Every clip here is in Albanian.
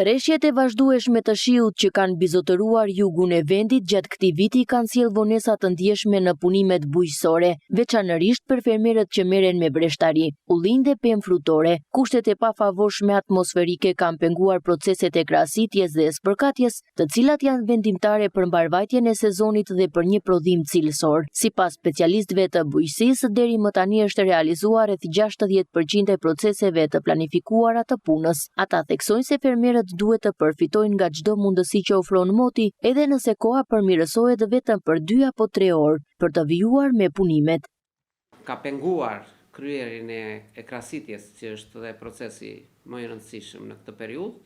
Rreshjet e vazhdueshme të shiut që kanë bizotëruar jugun e vendit gjatë këtij viti kanë sjellë vonesa të ndjeshme në punimet bujqësore, veçanërisht për fermerët që merren me breshtari, ullinj dhe pemë frutore. Kushtet e pafavorshme atmosferike kanë penguar proceset e krahasitjes dhe spërkatjes, të cilat janë vendimtare për mbarvajtjen e sezonit dhe për një prodhim cilësor. Sipas specialistëve të bujqësisë, deri më tani është realizuar rreth 60% e proceseve të planifikuara të punës. Ata theksojnë se fermerët duhet të përfitojnë nga çdo mundësi që ofron moti, edhe nëse koha përmirësohet vetëm për 2 apo 3 orë, për të vijuar me punimet. Ka penguar kryerjen e krahasitjes, që është dhe procesi më i rëndësishëm në këtë periudhë,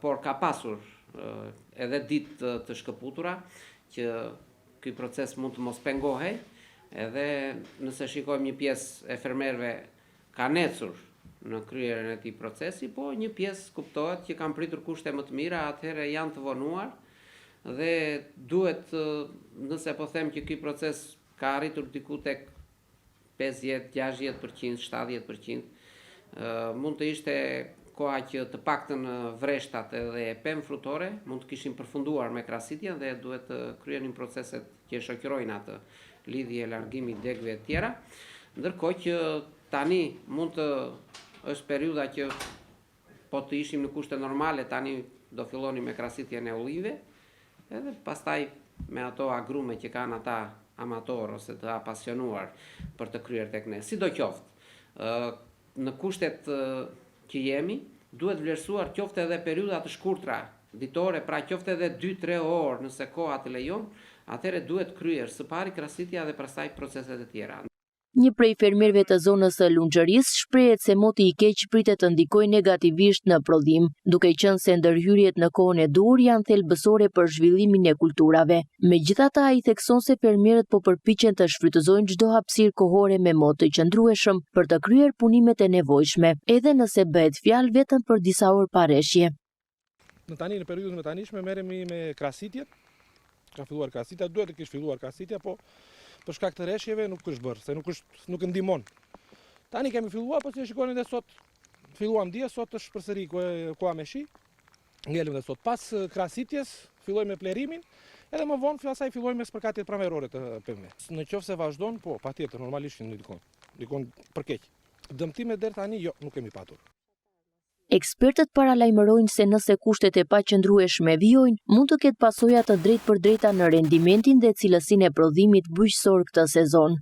por ka pasur edhe ditë të shkëputura që ky proces mund të mos pengohej, edhe nëse shikojmë një pjesë e fermerëve ka necur në kryerjen e këtij procesi, po një pjesë kuptohet që kanë pritur kushte më të mira, atëherë janë të vonuar dhe duhet, nëse po them që ky proces ka arritur diku tek 50, 60%, 70%, mund të ishte koha që të paktën vreshtat edhe pemë frutore mund të kishin përfunduar me krahasitjen dhe duhet të kryenin proceset që shoqërojnë atë, lidhje, largimi, degëve e tjera, ndërkohë që tani mund të është periudha që po të ishim në kushte normale, tani do filloni me krahasitjen e ullinjve, edhe pastaj me ato agrume që kanë ata amator ose të apasionuar për të kryer tek ne. Sidoqoftë, në kushtet që jemi, duhet vlerësuar qoftë edhe periudha të shkurtra ditore, pra qoftë edhe 2-3 orë nëse koha të lejon, atëherë duhet kryer së pari krahasitja dhe pastaj proceset e tjera. Një prej fermerëve të zonës së Lunxhërisë shprehet se moti i keq pritet të ndikojë negativisht në prodhim, duke qenë se ndërhyrjet në kohën e dur janë thelbësore për zhvillimin e kulturave. Megjithatë, ai thekson se fermerët po përpiqen të shfrytëzojnë çdo hapësirë kohore me mod të qëndrueshëm për të kryer punimet e nevojshme, edhe nëse bëhet fjalë vetëm për disa orë pa rreshje. Në periudhën e tanishme merremi me krahasitjen. Ka filluar krahasitja, duhet të kishte filluar krahasitja, po për shkak të rreshjeve nuk është bërë, se nuk ndihmon. Tani kemi filluar, po si e shikoni edhe sot, filluam dje, sot është përsëri koha me shi. Ngelëm edhe sot. Pas krahasitjes fillojmë me plerimin, edhe më vonë pastaj fillojmë me spërkatjet pranverore të pemëve. Në qoftë se vazhdon, po patjetër normalisht ndikon për keq. Dëmtime deri tani jo, nuk kemi patur. Ekspertët paralajmërojnë se nëse kushtet e paqëndrueshme vijojnë, mund të ketë pasoja të drejtpërdrejta në rendimentin dhe cilësinë e prodhimit bujqësor këtë sezon.